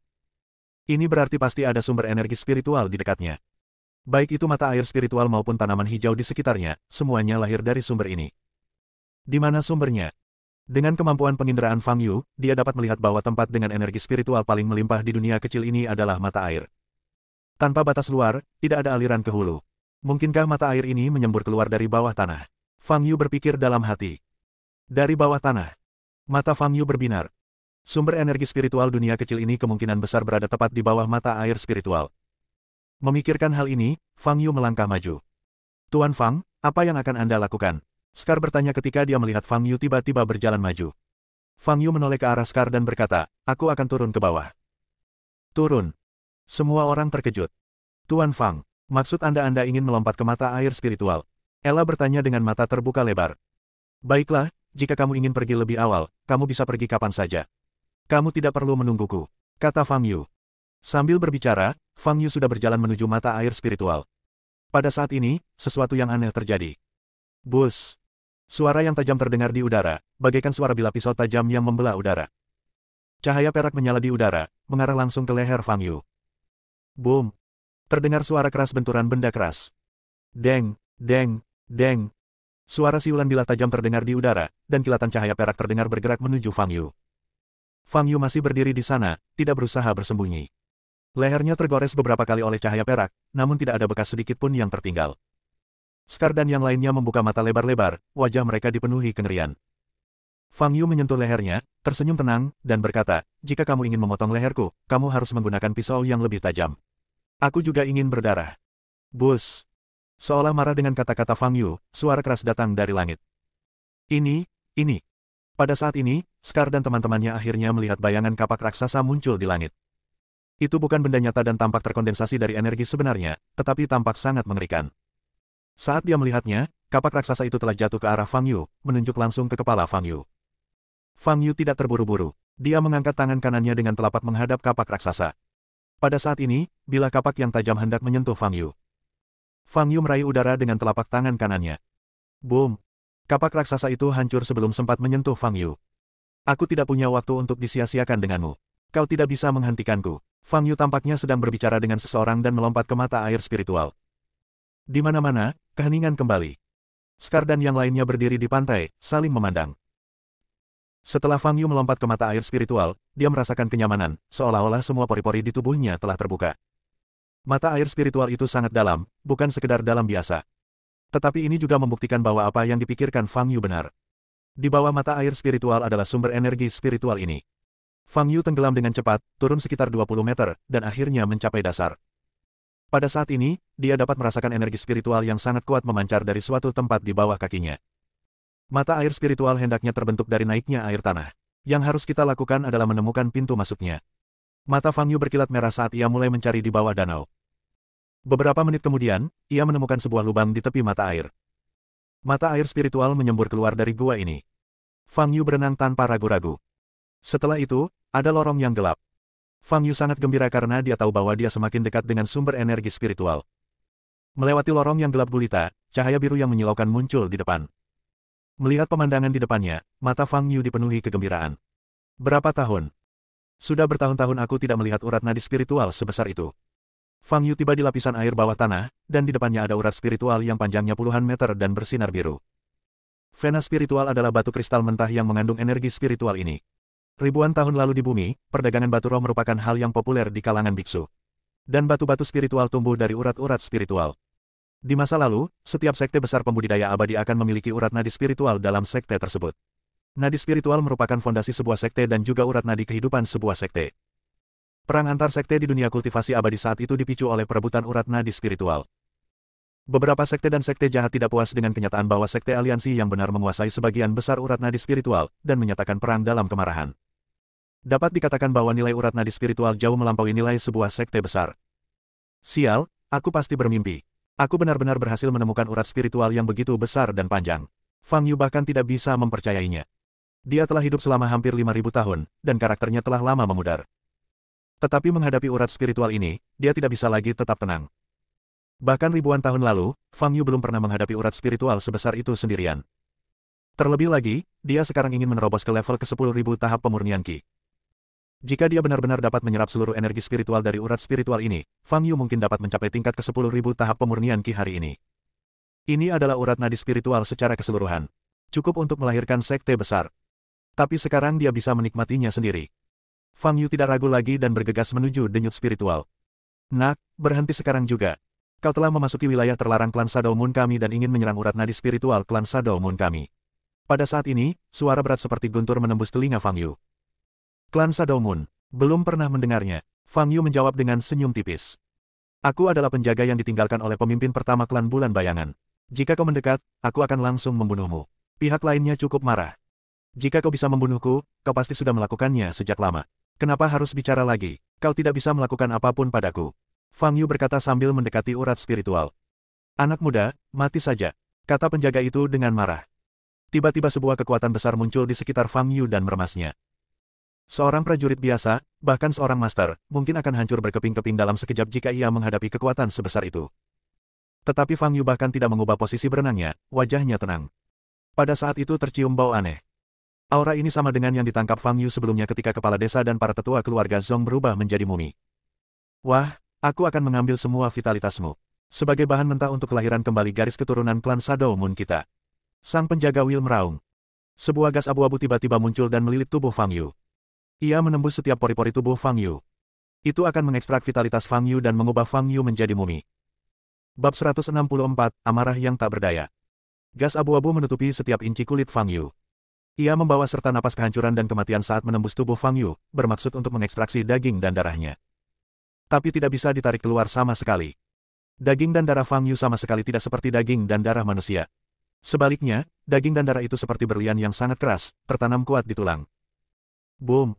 Ini berarti pasti ada sumber energi spiritual di dekatnya. Baik itu mata air spiritual maupun tanaman hijau di sekitarnya, semuanya lahir dari sumber ini. Di mana sumbernya? Dengan kemampuan penginderaan Fang Yu, dia dapat melihat bahwa tempat dengan energi spiritual paling melimpah di dunia kecil ini adalah mata air. Tanpa batas luar, tidak ada aliran ke hulu. Mungkinkah mata air ini menyembur keluar dari bawah tanah? Fang Yu berpikir dalam hati. Dari bawah tanah. Mata Fang Yu berbinar. Sumber energi spiritual dunia kecil ini kemungkinan besar berada tepat di bawah mata air spiritual. Memikirkan hal ini, Fang Yu melangkah maju. Tuan Fang, apa yang akan Anda lakukan? Scar bertanya ketika dia melihat Fang Yu tiba-tiba berjalan maju. Fang Yu menoleh ke arah Scar dan berkata, aku akan turun ke bawah. Turun. Semua orang terkejut. Tuan Fang, maksud Anda ingin melompat ke mata air spiritual? Ella bertanya dengan mata terbuka lebar. Baiklah, jika kamu ingin pergi lebih awal, kamu bisa pergi kapan saja. Kamu tidak perlu menungguku, kata Fang Yu. Sambil berbicara, Fang Yu sudah berjalan menuju mata air spiritual. Pada saat ini, sesuatu yang aneh terjadi. Bus. Suara yang tajam terdengar di udara, bagaikan suara bilah pisau tajam yang membelah udara. Cahaya perak menyala di udara, mengarah langsung ke leher Fang Yu. Boom! Terdengar suara keras benturan benda keras. Deng, deng, deng. Suara siulan bilah tajam terdengar di udara, dan kilatan cahaya perak terdengar bergerak menuju Fang Yu. Fang Yu masih berdiri di sana, tidak berusaha bersembunyi. Lehernya tergores beberapa kali oleh cahaya perak, namun tidak ada bekas sedikit pun yang tertinggal. Scar dan yang lainnya membuka mata lebar-lebar, wajah mereka dipenuhi kengerian. Fang Yu menyentuh lehernya, tersenyum tenang, dan berkata, jika kamu ingin memotong leherku, kamu harus menggunakan pisau yang lebih tajam. Aku juga ingin berdarah. Bus. Seolah marah dengan kata-kata Fang Yu, suara keras datang dari langit. Ini. Pada saat ini, Scar dan teman-temannya akhirnya melihat bayangan kapak raksasa muncul di langit. Itu bukan benda nyata dan tampak terkondensasi dari energi sebenarnya, tetapi tampak sangat mengerikan. Saat dia melihatnya, kapak raksasa itu telah jatuh ke arah Fang Yu, menunjuk langsung ke kepala Fang Yu. Fang Yu tidak terburu-buru. Dia mengangkat tangan kanannya dengan telapak menghadap kapak raksasa. Pada saat ini, bilah kapak yang tajam hendak menyentuh Fang Yu. Fang Yu meraih udara dengan telapak tangan kanannya. Boom! Kapak raksasa itu hancur sebelum sempat menyentuh Fang Yu. Aku tidak punya waktu untuk disia-siakan denganmu. Kau tidak bisa menghentikanku. Fang Yu tampaknya sedang berbicara dengan seseorang dan melompat ke mata air spiritual. Di mana-mana, keheningan kembali. Scar dan yang lainnya berdiri di pantai, saling memandang. Setelah Fang Yu melompat ke mata air spiritual, dia merasakan kenyamanan, seolah-olah semua pori-pori di tubuhnya telah terbuka. Mata air spiritual itu sangat dalam, bukan sekedar dalam biasa. Tetapi ini juga membuktikan bahwa apa yang dipikirkan Fang Yu benar. Di bawah mata air spiritual adalah sumber energi spiritual ini. Fang Yu tenggelam dengan cepat, turun sekitar 20 meter, dan akhirnya mencapai dasar. Pada saat ini, dia dapat merasakan energi spiritual yang sangat kuat memancar dari suatu tempat di bawah kakinya. Mata air spiritual hendaknya terbentuk dari naiknya air tanah. Yang harus kita lakukan adalah menemukan pintu masuknya. Mata Fang Yu berkilat merah saat ia mulai mencari di bawah danau. Beberapa menit kemudian, ia menemukan sebuah lubang di tepi mata air. Mata air spiritual menyembur keluar dari gua ini. Fang Yu berenang tanpa ragu-ragu. Setelah itu, ada lorong yang gelap. Fang Yu sangat gembira karena dia tahu bahwa dia semakin dekat dengan sumber energi spiritual. Melewati lorong yang gelap gulita, cahaya biru yang menyilaukan muncul di depan. Melihat pemandangan di depannya, mata Fang Yu dipenuhi kegembiraan. Berapa tahun? Sudah bertahun-tahun aku tidak melihat urat nadi spiritual sebesar itu. Fang Yu tiba di lapisan air bawah tanah, dan di depannya ada urat spiritual yang panjangnya puluhan meter dan bersinar biru. Vena spiritual adalah batu kristal mentah yang mengandung energi spiritual ini. Ribuan tahun lalu di bumi, perdagangan batu roh merupakan hal yang populer di kalangan biksu. Dan batu-batu spiritual tumbuh dari urat-urat spiritual. Di masa lalu, setiap sekte besar pembudidaya abadi akan memiliki urat nadi spiritual dalam sekte tersebut. Nadi spiritual merupakan fondasi sebuah sekte dan juga urat nadi kehidupan sebuah sekte. Perang antar sekte di dunia kultivasi abadi saat itu dipicu oleh perebutan urat nadi spiritual. Beberapa sekte dan sekte jahat tidak puas dengan kenyataan bahwa sekte aliansi yang benar menguasai sebagian besar urat nadi spiritual, dan menyatakan perang dalam kemarahan. Dapat dikatakan bahwa nilai urat nadi spiritual jauh melampaui nilai sebuah sekte besar. Sial, aku pasti bermimpi. Aku benar-benar berhasil menemukan urat spiritual yang begitu besar dan panjang. Fang Yu bahkan tidak bisa mempercayainya. Dia telah hidup selama hampir 5.000 tahun, dan karakternya telah lama memudar. Tetapi menghadapi urat spiritual ini, dia tidak bisa lagi tetap tenang. Bahkan ribuan tahun lalu, Fang Yu belum pernah menghadapi urat spiritual sebesar itu sendirian. Terlebih lagi, dia sekarang ingin menerobos ke level ke-10.000 tahap pemurnian Qi. Jika dia benar-benar dapat menyerap seluruh energi spiritual dari urat spiritual ini, Fang Yu mungkin dapat mencapai tingkat ke-10.000 tahap pemurnian Qi hari ini. Ini adalah urat nadi spiritual secara keseluruhan. Cukup untuk melahirkan sekte besar. Tapi sekarang dia bisa menikmatinya sendiri. Fang Yu tidak ragu lagi dan bergegas menuju denyut spiritual. Nak, berhenti sekarang juga. Kau telah memasuki wilayah terlarang klan Shadow Moon kami dan ingin menyerang urat nadi spiritual klan Shadow Moon kami. Pada saat ini, suara berat seperti guntur menembus telinga Fang Yu. Klan Shadow Moon. Belum pernah mendengarnya. Fang Yu menjawab dengan senyum tipis. Aku adalah penjaga yang ditinggalkan oleh pemimpin pertama klan Bulan Bayangan. Jika kau mendekat, aku akan langsung membunuhmu. Pihak lainnya cukup marah. Jika kau bisa membunuhku, kau pasti sudah melakukannya sejak lama. Kenapa harus bicara lagi? Kau tidak bisa melakukan apapun padaku. Fang Yu berkata sambil mendekati urat spiritual. Anak muda, mati saja. Kata penjaga itu dengan marah. Tiba-tiba sebuah kekuatan besar muncul di sekitar Fang Yu dan meremasnya. Seorang prajurit biasa, bahkan seorang master, mungkin akan hancur berkeping-keping dalam sekejap jika ia menghadapi kekuatan sebesar itu. Tetapi Fang Yu bahkan tidak mengubah posisi berenangnya, wajahnya tenang. Pada saat itu tercium bau aneh. Aura ini sama dengan yang ditangkap Fang Yu sebelumnya ketika kepala desa dan para tetua keluarga Zhong berubah menjadi mumi. Wah, Aku akan mengambil semua vitalitasmu. Sebagai bahan mentah untuk kelahiran kembali garis keturunan klan Shadow Moon kita. Sang penjaga Will meraung. Sebuah gas abu-abu tiba-tiba muncul dan melilit tubuh Fang Yu. Ia menembus setiap pori-pori tubuh Fang Yu. Itu akan mengekstrak vitalitas Fang Yu dan mengubah Fang Yu menjadi mumi. Bab 164, Amarah yang tak berdaya. Gas abu-abu menutupi setiap inci kulit Fang Yu. Ia membawa serta napas kehancuran dan kematian saat menembus tubuh Fang Yu, bermaksud untuk mengekstraksi daging dan darahnya. Tapi tidak bisa ditarik keluar sama sekali. Daging dan darah Fang Yu sama sekali tidak seperti daging dan darah manusia. Sebaliknya, daging dan darah itu seperti berlian yang sangat keras, tertanam kuat di tulang. Boom!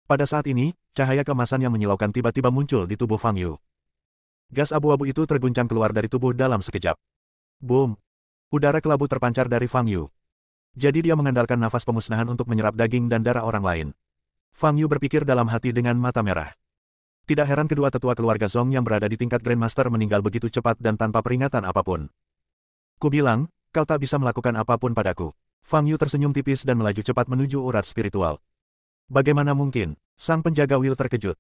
Pada saat ini, cahaya keemasan yang menyilaukan tiba-tiba muncul di tubuh Fang Yu. Gas abu-abu itu terguncang keluar dari tubuh dalam sekejap. Boom! Udara kelabu terpancar dari Fang Yu. Jadi dia mengandalkan nafas pemusnahan untuk menyerap daging dan darah orang lain. Fang Yu berpikir dalam hati dengan mata merah. Tidak heran kedua tetua keluarga Zhong yang berada di tingkat Grandmaster meninggal begitu cepat dan tanpa peringatan apapun. Kubilang, kau tak bisa melakukan apapun padaku. Fang Yu tersenyum tipis dan melaju cepat menuju urat spiritual. Bagaimana mungkin? Sang penjaga Will terkejut.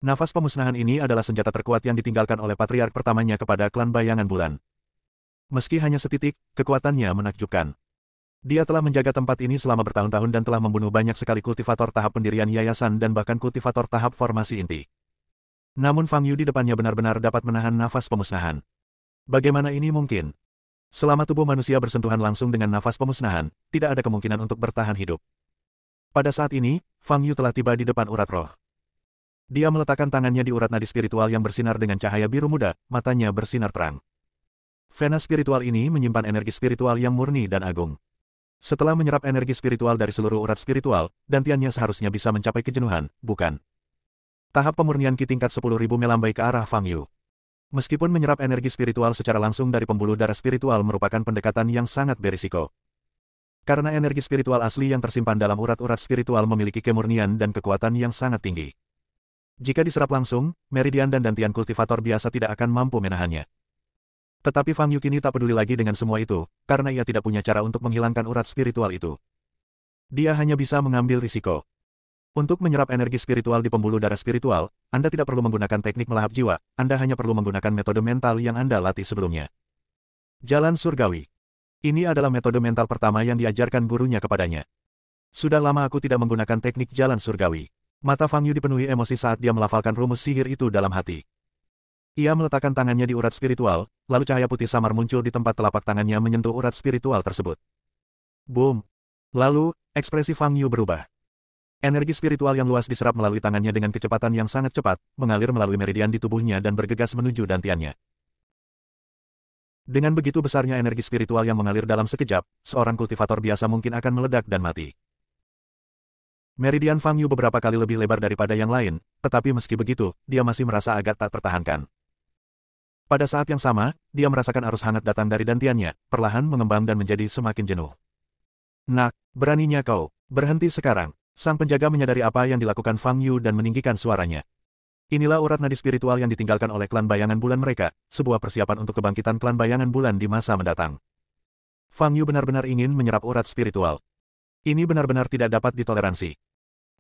Nafas pemusnahan ini adalah senjata terkuat yang ditinggalkan oleh patriark pertamanya kepada klan Bayangan Bulan. Meski hanya setitik, kekuatannya menakjubkan. Dia telah menjaga tempat ini selama bertahun-tahun dan telah membunuh banyak sekali kultivator tahap pendirian yayasan dan bahkan kultivator tahap formasi inti. Namun Fang Yu di depannya benar-benar dapat menahan nafas pemusnahan. Bagaimana ini mungkin? Selama tubuh manusia bersentuhan langsung dengan nafas pemusnahan, tidak ada kemungkinan untuk bertahan hidup. Pada saat ini, Fang Yu telah tiba di depan urat roh. Dia meletakkan tangannya di urat nadi spiritual yang bersinar dengan cahaya biru muda, matanya bersinar terang. Vena spiritual ini menyimpan energi spiritual yang murni dan agung. Setelah menyerap energi spiritual dari seluruh urat spiritual, dantiannya seharusnya bisa mencapai kejenuhan, bukan? Tahap pemurnian Ki tingkat 10.000 melambai ke arah Fang Yu. Meskipun menyerap energi spiritual secara langsung dari pembuluh darah spiritual merupakan pendekatan yang sangat berisiko. Karena energi spiritual asli yang tersimpan dalam urat-urat spiritual memiliki kemurnian dan kekuatan yang sangat tinggi. Jika diserap langsung, meridian dan dantian kultivator biasa tidak akan mampu menahannya. Tetapi Fang Yu kini tak peduli lagi dengan semua itu, karena ia tidak punya cara untuk menghilangkan urat spiritual itu. Dia hanya bisa mengambil risiko. Untuk menyerap energi spiritual di pembuluh darah spiritual, Anda tidak perlu menggunakan teknik melahap jiwa, Anda hanya perlu menggunakan metode mental yang Anda latih sebelumnya. Jalan Surgawi. Ini adalah metode mental pertama yang diajarkan gurunya kepadanya. Sudah lama aku tidak menggunakan teknik jalan surgawi. Mata Fang Yu dipenuhi emosi saat dia melafalkan rumus sihir itu dalam hati. Ia meletakkan tangannya di urat spiritual, lalu cahaya putih samar muncul di tempat telapak tangannya menyentuh urat spiritual tersebut. Boom! Lalu, ekspresi Fang Yu berubah. Energi spiritual yang luas diserap melalui tangannya dengan kecepatan yang sangat cepat, mengalir melalui meridian di tubuhnya dan bergegas menuju dantiannya. Dengan begitu besarnya energi spiritual yang mengalir dalam sekejap, seorang kultivator biasa mungkin akan meledak dan mati. Meridian Fang Yu beberapa kali lebih lebar daripada yang lain, tetapi meski begitu, dia masih merasa agak tak tertahankan. Pada saat yang sama, dia merasakan arus hangat datang dari dantiannya, perlahan mengembang dan menjadi semakin jenuh. Nak, beraninya kau, berhenti sekarang. Sang penjaga menyadari apa yang dilakukan Fang Yu dan meninggikan suaranya. Inilah urat nadi spiritual yang ditinggalkan oleh klan Bayangan Bulan mereka, sebuah persiapan untuk kebangkitan klan Bayangan Bulan di masa mendatang. Fang Yu benar-benar ingin menyerap urat spiritual. Ini benar-benar tidak dapat ditoleransi.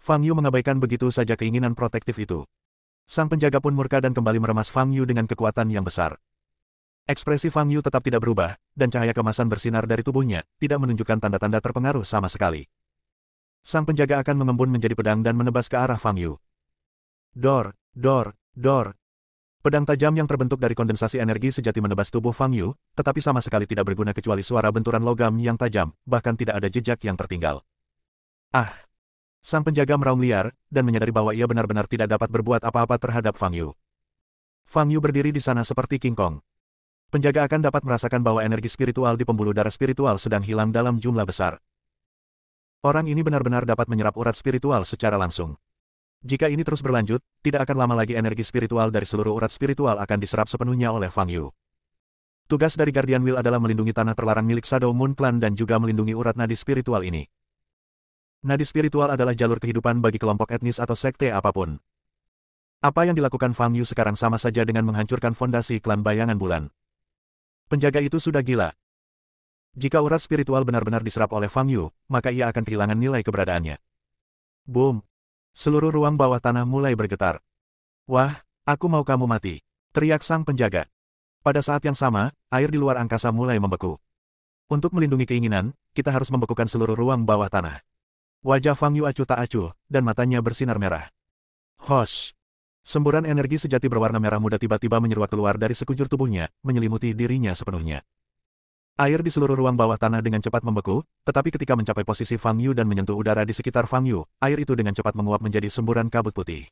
Fang Yu mengabaikan begitu saja keinginan protektif itu. Sang penjaga pun murka dan kembali meremas Fang Yu dengan kekuatan yang besar. Ekspresi Fang Yu tetap tidak berubah, dan cahaya kemasan bersinar dari tubuhnya, tidak menunjukkan tanda-tanda terpengaruh sama sekali. Sang penjaga akan mengembun menjadi pedang dan menebas ke arah Fang Yu. Dor, dor, dor. Pedang tajam yang terbentuk dari kondensasi energi sejati menebas tubuh Fang Yu, tetapi sama sekali tidak berguna kecuali suara benturan logam yang tajam, bahkan tidak ada jejak yang tertinggal. Ah! Sang penjaga meraung liar, dan menyadari bahwa ia benar-benar tidak dapat berbuat apa-apa terhadap Fang Yu. Fang Yu berdiri di sana seperti King Kong. Penjaga akan dapat merasakan bahwa energi spiritual di pembuluh darah spiritual sedang hilang dalam jumlah besar. Orang ini benar-benar dapat menyerap urat spiritual secara langsung. Jika ini terus berlanjut, tidak akan lama lagi energi spiritual dari seluruh urat spiritual akan diserap sepenuhnya oleh Fang Yu. Tugas dari Guardian Will adalah melindungi tanah terlarang milik Shadow Moon Clan dan juga melindungi urat nadi spiritual ini. Nadi spiritual adalah jalur kehidupan bagi kelompok etnis atau sekte apapun. Apa yang dilakukan Fang Yu sekarang sama saja dengan menghancurkan fondasi klan Bayangan Bulan. Penjaga itu sudah gila. Jika urat spiritual benar-benar diserap oleh Fang Yu, maka ia akan kehilangan nilai keberadaannya. Boom! Seluruh ruang bawah tanah mulai bergetar. Wah, aku mau kamu mati. Teriak sang penjaga. Pada saat yang sama, air di luar angkasa mulai membeku. Untuk melindungi keinginan, kita harus membekukan seluruh ruang bawah tanah. Wajah Fang Yu acuh tak acuh, dan matanya bersinar merah. Hosh! Semburan energi sejati berwarna merah muda tiba-tiba menyeruak keluar dari sekujur tubuhnya, menyelimuti dirinya sepenuhnya. Air di seluruh ruang bawah tanah dengan cepat membeku, tetapi ketika mencapai posisi Fang Yu dan menyentuh udara di sekitar Fang Yu, air itu dengan cepat menguap menjadi semburan kabut putih.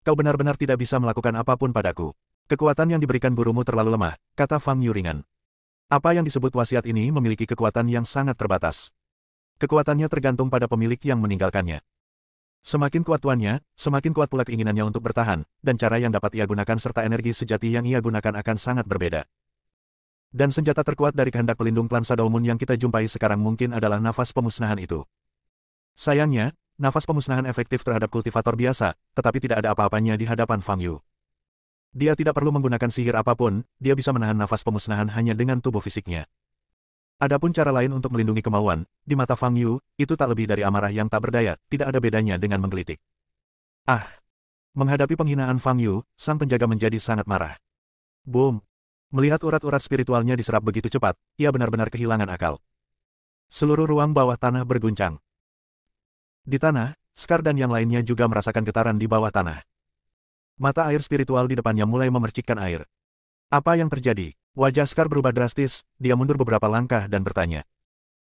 Kau benar-benar tidak bisa melakukan apapun padaku. Kekuatan yang diberikan gurumu terlalu lemah, kata Fang Yu ringan. Apa yang disebut wasiat ini memiliki kekuatan yang sangat terbatas. Kekuatannya tergantung pada pemilik yang meninggalkannya. Semakin kuat tuannya, semakin kuat pula keinginannya untuk bertahan, dan cara yang dapat ia gunakan serta energi sejati yang ia gunakan akan sangat berbeda. Dan senjata terkuat dari kehendak pelindung klan Shadow Moon yang kita jumpai sekarang mungkin adalah nafas pemusnahan itu. Sayangnya, nafas pemusnahan efektif terhadap kultivator biasa, tetapi tidak ada apa-apanya di hadapan Fang Yu. Dia tidak perlu menggunakan sihir apapun, dia bisa menahan nafas pemusnahan hanya dengan tubuh fisiknya. Adapun cara lain untuk melindungi kemauan, di mata Fang Yu, itu tak lebih dari amarah yang tak berdaya, tidak ada bedanya dengan menggelitik. Ah! Menghadapi penghinaan Fang Yu, sang penjaga menjadi sangat marah. Boom! Melihat urat-urat spiritualnya diserap begitu cepat, ia benar-benar kehilangan akal. Seluruh ruang bawah tanah berguncang. Di tanah, Scar dan yang lainnya juga merasakan getaran di bawah tanah. Mata air spiritual di depannya mulai memercikkan air. Apa yang terjadi? Wajah Scar berubah drastis, dia mundur beberapa langkah dan bertanya.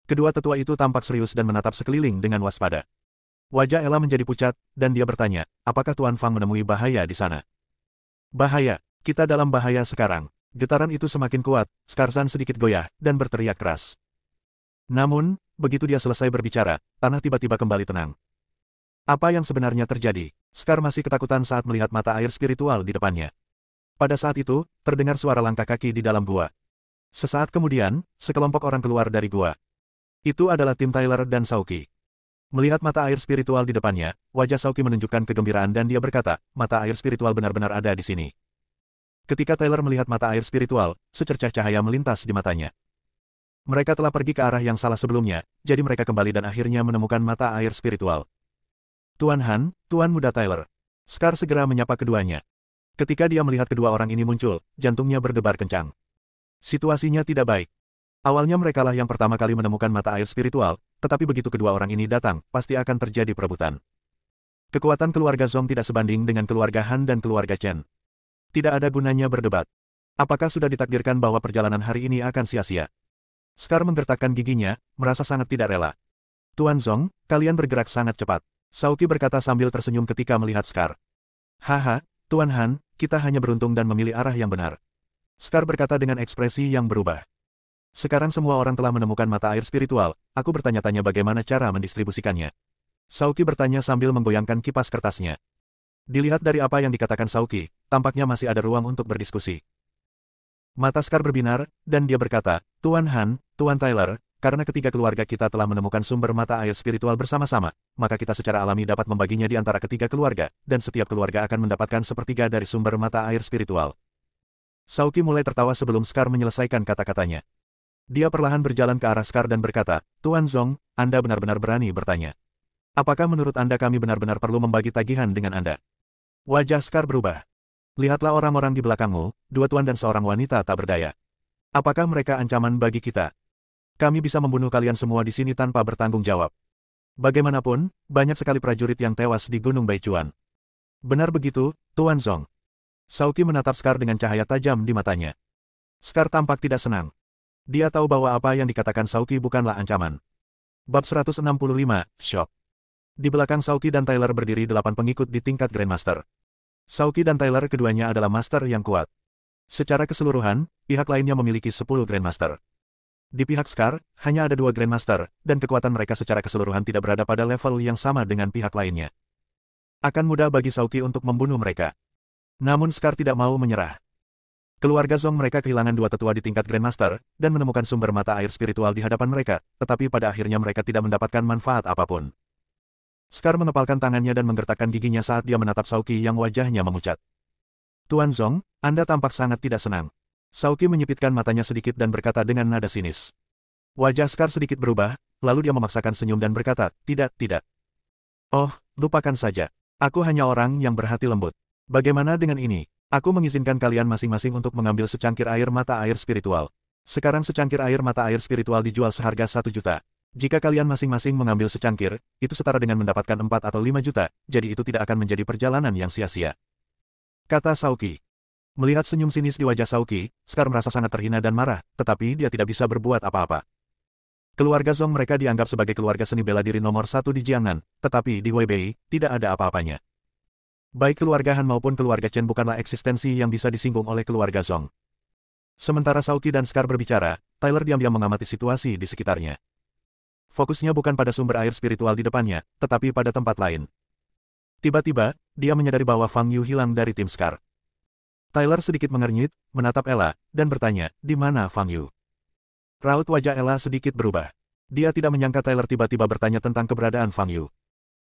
Kedua tetua itu tampak serius dan menatap sekeliling dengan waspada. Wajah Ella menjadi pucat, dan dia bertanya, apakah Tuan Fang menemui bahaya di sana? Bahaya, kita dalam bahaya sekarang. Getaran itu semakin kuat, Scarzan sedikit goyah, dan berteriak keras. Namun, begitu dia selesai berbicara, tanah tiba-tiba kembali tenang. Apa yang sebenarnya terjadi? Scar masih ketakutan saat melihat mata air spiritual di depannya. Pada saat itu, terdengar suara langkah kaki di dalam gua. Sesaat kemudian, sekelompok orang keluar dari gua. Itu adalah tim Tyler dan Saoki. Melihat mata air spiritual di depannya, wajah Saoki menunjukkan kegembiraan dan dia berkata, mata air spiritual benar-benar ada di sini. Ketika Tyler melihat mata air spiritual, secercah cahaya melintas di matanya. Mereka telah pergi ke arah yang salah sebelumnya, jadi mereka kembali dan akhirnya menemukan mata air spiritual. Tuan Han, Tuan Muda Tyler. Scar segera menyapa keduanya. Ketika dia melihat kedua orang ini muncul, jantungnya berdebar kencang. Situasinya tidak baik. Awalnya merekalah yang pertama kali menemukan mata air spiritual, tetapi begitu kedua orang ini datang, pasti akan terjadi perebutan. Kekuatan keluarga Zhong tidak sebanding dengan keluarga Han dan keluarga Chen. Tidak ada gunanya berdebat. Apakah sudah ditakdirkan bahwa perjalanan hari ini akan sia-sia? Scar menggertakkan giginya, merasa sangat tidak rela. Tuan Zhong, kalian bergerak sangat cepat. Saoki berkata sambil tersenyum ketika melihat Scar. Haha, Tuan Han, kita hanya beruntung dan memilih arah yang benar. Scar berkata dengan ekspresi yang berubah. Sekarang semua orang telah menemukan mata air spiritual, aku bertanya-tanya bagaimana cara mendistribusikannya. Saoki bertanya sambil menggoyangkan kipas kertasnya. Dilihat dari apa yang dikatakan Saoki, tampaknya masih ada ruang untuk berdiskusi. Mata Scar berbinar, dan dia berkata, Tuan Han, Tuan Tyler, karena ketiga keluarga kita telah menemukan sumber mata air spiritual bersama-sama, maka kita secara alami dapat membaginya di antara ketiga keluarga, dan setiap keluarga akan mendapatkan sepertiga dari sumber mata air spiritual. Saoki mulai tertawa sebelum Scar menyelesaikan kata-katanya. Dia perlahan berjalan ke arah Scar dan berkata, Tuan Zhong, Anda benar-benar berani bertanya. Apakah menurut Anda kami benar-benar perlu membagi tagihan dengan Anda? Wajah Scar berubah. Lihatlah orang-orang di belakangmu, dua tuan dan seorang wanita tak berdaya. Apakah mereka ancaman bagi kita? Kami bisa membunuh kalian semua di sini tanpa bertanggung jawab. Bagaimanapun, banyak sekali prajurit yang tewas di Gunung Baichuan. Benar begitu, Tuan Zhong. Saoki menatap Scar dengan cahaya tajam di matanya. Scar tampak tidak senang. Dia tahu bahwa apa yang dikatakan Saoki bukanlah ancaman. Bab 165, Shock. Di belakang Saoki dan Tyler berdiri 8 pengikut di tingkat Grandmaster. Saoki dan Tyler keduanya adalah master yang kuat. Secara keseluruhan, pihak lainnya memiliki 10 Grandmaster. Di pihak Scar, hanya ada 2 Grandmaster, dan kekuatan mereka secara keseluruhan tidak berada pada level yang sama dengan pihak lainnya. Akan mudah bagi Saoki untuk membunuh mereka. Namun Scar tidak mau menyerah. Keluarga Zhong mereka kehilangan 2 tetua di tingkat Grandmaster, dan menemukan sumber mata air spiritual di hadapan mereka, tetapi pada akhirnya mereka tidak mendapatkan manfaat apapun. Scar mengepalkan tangannya dan menggertakkan giginya saat dia menatap Saoki yang wajahnya memucat. Tuan Zhong, Anda tampak sangat tidak senang. Saoki menyipitkan matanya sedikit dan berkata dengan nada sinis. Wajah Scar sedikit berubah, lalu dia memaksakan senyum dan berkata, tidak. Oh, lupakan saja. Aku hanya orang yang berhati lembut. Bagaimana dengan ini? Aku mengizinkan kalian masing-masing untuk mengambil secangkir air mata air spiritual. Sekarang secangkir air mata air spiritual dijual seharga 1 juta. Jika kalian masing-masing mengambil secangkir, itu setara dengan mendapatkan 4 atau 5 juta, jadi itu tidak akan menjadi perjalanan yang sia-sia. Kata Saoki. Melihat senyum sinis di wajah Saoki, Scar merasa sangat terhina dan marah, tetapi dia tidak bisa berbuat apa-apa. Keluarga Zhong mereka dianggap sebagai keluarga seni bela diri nomor 1 di Jiangnan, tetapi di Huibei, tidak ada apa-apanya. Baik keluarga Han maupun keluarga Chen bukanlah eksistensi yang bisa disinggung oleh keluarga Zhong. Sementara Saoki dan Scar berbicara, Tyler diam-diam mengamati situasi di sekitarnya. Fokusnya bukan pada sumber air spiritual di depannya, tetapi pada tempat lain. Tiba-tiba, dia menyadari bahwa Fang Yu hilang dari tim Scar. Tyler sedikit mengernyit, menatap Ella, dan bertanya, di mana Fang Yu? Raut wajah Ella sedikit berubah. Dia tidak menyangka Tyler tiba-tiba bertanya tentang keberadaan Fang Yu.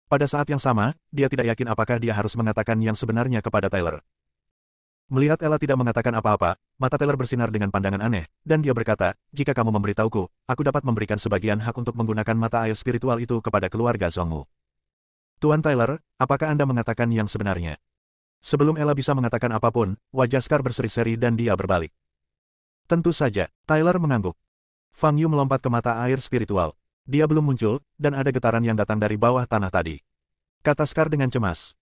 Pada saat yang sama, dia tidak yakin apakah dia harus mengatakan yang sebenarnya kepada Tyler. Melihat Ella tidak mengatakan apa-apa, mata Tyler bersinar dengan pandangan aneh, dan dia berkata, jika kamu memberitahuku, aku dapat memberikan sebagian hak untuk menggunakan mata air spiritual itu kepada keluarga Zhongmu. Tuan Tyler, apakah Anda mengatakan yang sebenarnya? Sebelum Ella bisa mengatakan apapun, wajah Scar berseri-seri dan dia berbalik. Tentu saja, Tyler mengangguk. Fang Yu melompat ke mata air spiritual. Dia belum muncul, dan ada getaran yang datang dari bawah tanah tadi. Kata Scar dengan cemas.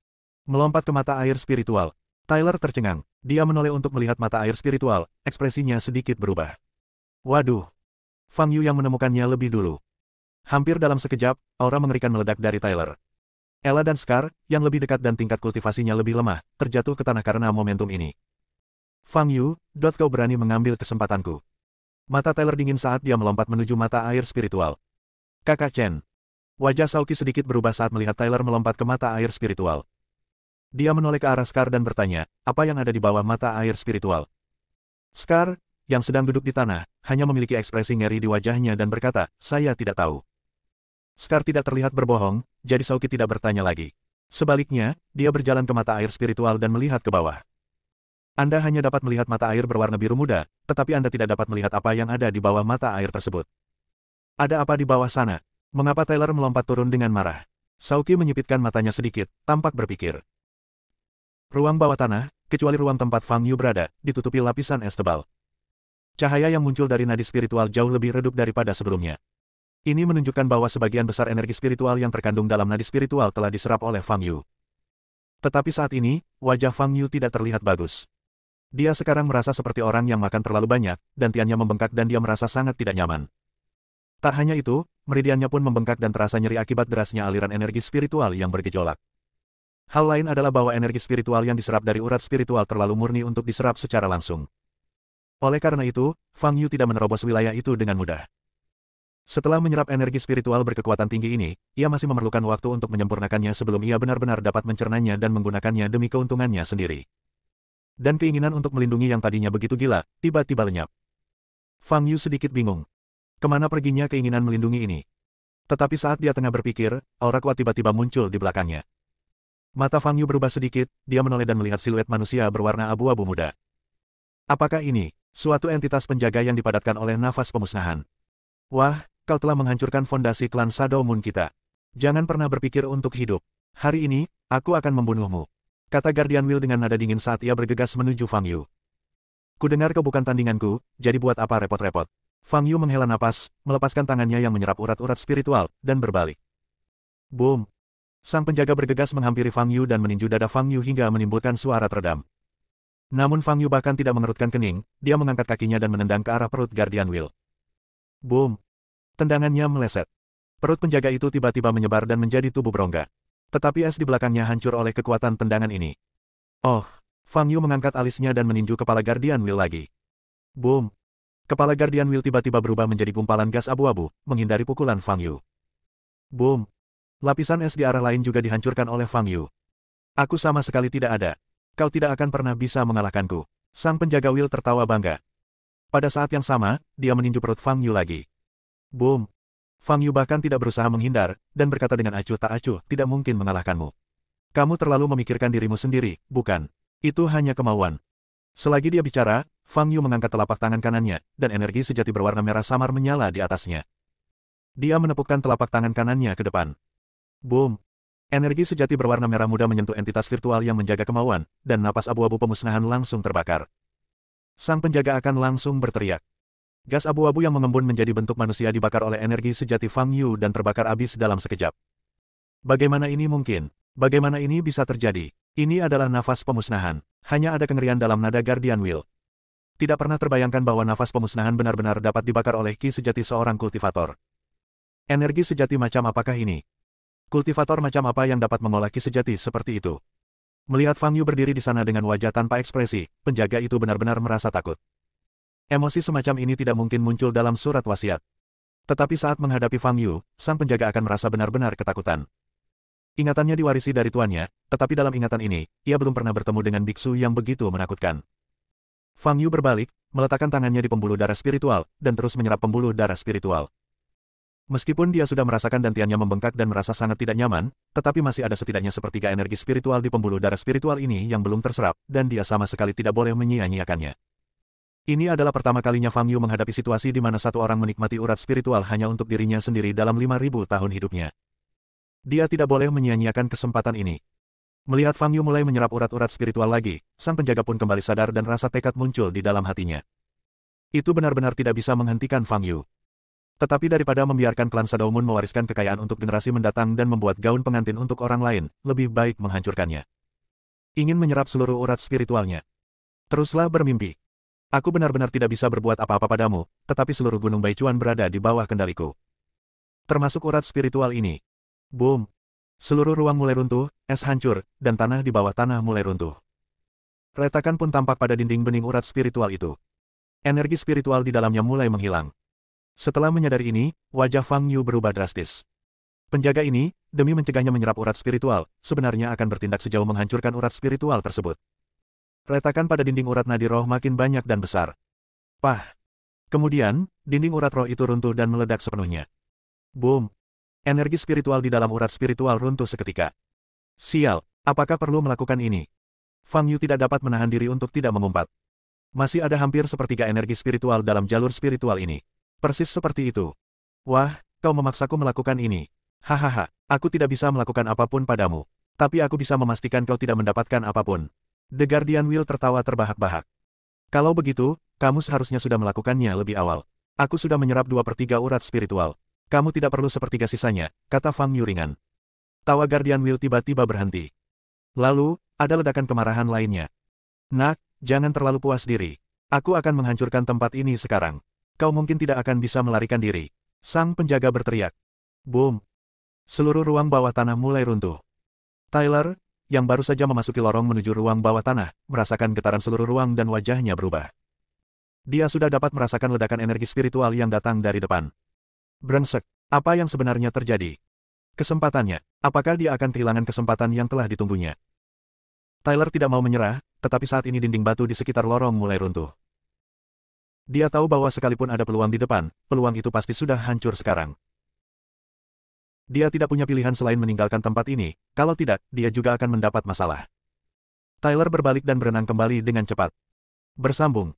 Melompat ke mata air spiritual. Tyler tercengang. Dia menoleh untuk melihat mata air spiritual, ekspresinya sedikit berubah. Waduh! Fang Yu yang menemukannya lebih dulu. Hampir dalam sekejap, aura mengerikan meledak dari Tyler. Ella dan Scar, yang lebih dekat dan tingkat kultivasinya lebih lemah, terjatuh ke tanah karena momentum ini. Fang Yu, kau berani mengambil kesempatanku. Mata Tyler dingin saat dia melompat menuju mata air spiritual. Kakak Chen. Wajah Saoki sedikit berubah saat melihat Tyler melompat ke mata air spiritual. Dia menoleh ke arah Scar dan bertanya, apa yang ada di bawah mata air spiritual? Scar, yang sedang duduk di tanah, hanya memiliki ekspresi ngeri di wajahnya dan berkata, saya tidak tahu. Scar tidak terlihat berbohong, jadi Saoki tidak bertanya lagi. Sebaliknya, dia berjalan ke mata air spiritual dan melihat ke bawah. Anda hanya dapat melihat mata air berwarna biru muda, tetapi Anda tidak dapat melihat apa yang ada di bawah mata air tersebut. Ada apa di bawah sana? Mengapa Tyler melompat turun dengan marah? Saoki menyipitkan matanya sedikit, tampak berpikir. Ruang bawah tanah, kecuali ruang tempat Fang Yu berada, ditutupi lapisan es tebal. Cahaya yang muncul dari nadi spiritual jauh lebih redup daripada sebelumnya. Ini menunjukkan bahwa sebagian besar energi spiritual yang terkandung dalam nadi spiritual telah diserap oleh Fang Yu. Tetapi saat ini, wajah Fang Yu tidak terlihat bagus. Dia sekarang merasa seperti orang yang makan terlalu banyak, dan tiannya membengkak dan dia merasa sangat tidak nyaman. Tak hanya itu, meridiannya pun membengkak dan terasa nyeri akibat derasnya aliran energi spiritual yang bergejolak. Hal lain adalah bahwa energi spiritual yang diserap dari urat spiritual terlalu murni untuk diserap secara langsung. Oleh karena itu, Fang Yu tidak menerobos wilayah itu dengan mudah. Setelah menyerap energi spiritual berkekuatan tinggi ini, ia masih memerlukan waktu untuk menyempurnakannya sebelum ia benar-benar dapat mencernanya dan menggunakannya demi keuntungannya sendiri. Dan keinginan untuk melindungi yang tadinya begitu gila, tiba-tiba lenyap. Fang Yu sedikit bingung. Kemana perginya keinginan melindungi ini? Tetapi saat dia tengah berpikir, aura kuat tiba-tiba muncul di belakangnya. Mata Fang Yu berubah sedikit, dia menoleh dan melihat siluet manusia berwarna abu-abu muda. Apakah ini suatu entitas penjaga yang dipadatkan oleh nafas pemusnahan? Wah, kau telah menghancurkan fondasi klan Shadow Moon kita. Jangan pernah berpikir untuk hidup. Hari ini, aku akan membunuhmu. Kata Guardian Will dengan nada dingin saat ia bergegas menuju Fang Yu. Kudengar kau bukan tandinganku, jadi buat apa repot-repot? Fang Yu menghela napas, melepaskan tangannya yang menyerap urat-urat spiritual, dan berbalik. Boom! Sang penjaga bergegas menghampiri Fang Yu dan meninju dada Fang Yu hingga menimbulkan suara teredam. Namun Fang Yu bahkan tidak mengerutkan kening, dia mengangkat kakinya dan menendang ke arah perut Guardian Will. Boom! Tendangannya meleset. Perut penjaga itu tiba-tiba menyebar dan menjadi tubuh berongga. Tetapi es di belakangnya hancur oleh kekuatan tendangan ini. Oh! Fang Yu mengangkat alisnya dan meninju kepala Guardian Will lagi. Boom! Kepala Guardian Will tiba-tiba berubah menjadi gumpalan gas abu-abu, menghindari pukulan Fang Yu. Boom! Lapisan es di arah lain juga dihancurkan oleh Fang Yu. Aku sama sekali tidak ada. Kau tidak akan pernah bisa mengalahkanku. Sang penjaga Will tertawa bangga. Pada saat yang sama, dia meninju perut Fang Yu lagi. Boom! Fang Yu bahkan tidak berusaha menghindar, dan berkata dengan acuh tak acuh, tidak mungkin mengalahkanmu. Kamu terlalu memikirkan dirimu sendiri, bukan? Itu hanya kemauan. Selagi dia bicara, Fang Yu mengangkat telapak tangan kanannya, dan energi sejati berwarna merah samar menyala di atasnya. Dia menepukkan telapak tangan kanannya ke depan. Boom! Energi sejati berwarna merah muda menyentuh entitas virtual yang menjaga kemauan, dan napas abu-abu pemusnahan langsung terbakar. Sang penjaga akan langsung berteriak. Gas abu-abu yang mengembun menjadi bentuk manusia dibakar oleh energi sejati Fang Yu dan terbakar habis dalam sekejap. Bagaimana ini mungkin? Bagaimana ini bisa terjadi? Ini adalah nafas pemusnahan. Hanya ada kengerian dalam nada Guardian Wheel. Tidak pernah terbayangkan bahwa nafas pemusnahan benar-benar dapat dibakar oleh ki sejati seorang kultivator. Energi sejati macam apakah ini? Kultivator macam apa yang dapat mengolah ki sejati seperti itu? Melihat Fang Yu berdiri di sana dengan wajah tanpa ekspresi, penjaga itu benar-benar merasa takut. Emosi semacam ini tidak mungkin muncul dalam surat wasiat. Tetapi saat menghadapi Fang Yu, sang penjaga akan merasa benar-benar ketakutan. Ingatannya diwarisi dari tuannya, tetapi dalam ingatan ini, ia belum pernah bertemu dengan biksu yang begitu menakutkan. Fang Yu berbalik, meletakkan tangannya di pembuluh darah spiritual, dan terus menyerap pembuluh darah spiritual. Meskipun dia sudah merasakan dantiannya membengkak dan merasa sangat tidak nyaman, tetapi masih ada setidaknya sepertiga energi spiritual di pembuluh darah spiritual ini yang belum terserap, dan dia sama sekali tidak boleh menyia-nyiakannya. Ini adalah pertama kalinya Fang Yu menghadapi situasi di mana satu orang menikmati urat spiritual hanya untuk dirinya sendiri dalam 5.000 tahun hidupnya. Dia tidak boleh menyia-nyiakan kesempatan ini. Melihat Fang Yu mulai menyerap urat-urat spiritual lagi, sang penjaga pun kembali sadar dan rasa tekad muncul di dalam hatinya. Itu benar-benar tidak bisa menghentikan Fang Yu. Tetapi daripada membiarkan klan Shadowmoon mewariskan kekayaan untuk generasi mendatang dan membuat gaun pengantin untuk orang lain, lebih baik menghancurkannya. Ingin menyerap seluruh urat spiritualnya. Teruslah bermimpi. Aku benar-benar tidak bisa berbuat apa-apa padamu, tetapi seluruh Gunung Baichuan berada di bawah kendaliku. Termasuk urat spiritual ini. Boom! Seluruh ruang mulai runtuh, es hancur, dan tanah di bawah tanah mulai runtuh. Retakan pun tampak pada dinding bening urat spiritual itu. Energi spiritual di dalamnya mulai menghilang. Setelah menyadari ini, wajah Fang Yu berubah drastis. Penjaga ini, demi mencegahnya menyerap urat spiritual, sebenarnya akan bertindak sejauh menghancurkan urat spiritual tersebut. Retakan pada dinding urat nadi roh makin banyak dan besar. Pah! Kemudian, dinding urat roh itu runtuh dan meledak sepenuhnya. Boom! Energi spiritual di dalam urat spiritual runtuh seketika. Sial, apakah perlu melakukan ini? Fang Yu tidak dapat menahan diri untuk tidak mengumpat. Masih ada hampir sepertiga energi spiritual dalam jalur spiritual ini. Persis seperti itu. Wah, kau memaksaku melakukan ini. Hahaha, aku tidak bisa melakukan apapun padamu. Tapi aku bisa memastikan kau tidak mendapatkan apapun. The Guardian Wheel tertawa terbahak-bahak. Kalau begitu, kamu seharusnya sudah melakukannya lebih awal. Aku sudah menyerap 2/3 urat spiritual. Kamu tidak perlu sepertiga sisanya, kata Fang Yu ringan. Tawa Guardian Wheel tiba-tiba berhenti. Lalu, ada ledakan kemarahan lainnya. Nak, jangan terlalu puas diri. Aku akan menghancurkan tempat ini sekarang. Kau mungkin tidak akan bisa melarikan diri. Sang penjaga berteriak. Boom! Seluruh ruang bawah tanah mulai runtuh. Tyler, yang baru saja memasuki lorong menuju ruang bawah tanah, merasakan getaran seluruh ruang dan wajahnya berubah. Dia sudah dapat merasakan ledakan energi spiritual yang datang dari depan. Brengsek, apa yang sebenarnya terjadi? Kesempatannya, apakah dia akan kehilangan kesempatan yang telah ditunggunya? Tyler tidak mau menyerah, tetapi saat ini dinding batu di sekitar lorong mulai runtuh. Dia tahu bahwa sekalipun ada peluang di depan, peluang itu pasti sudah hancur sekarang. Dia tidak punya pilihan selain meninggalkan tempat ini, kalau tidak, dia juga akan mendapat masalah. Tyler berbalik dan berenang kembali dengan cepat. Bersambung.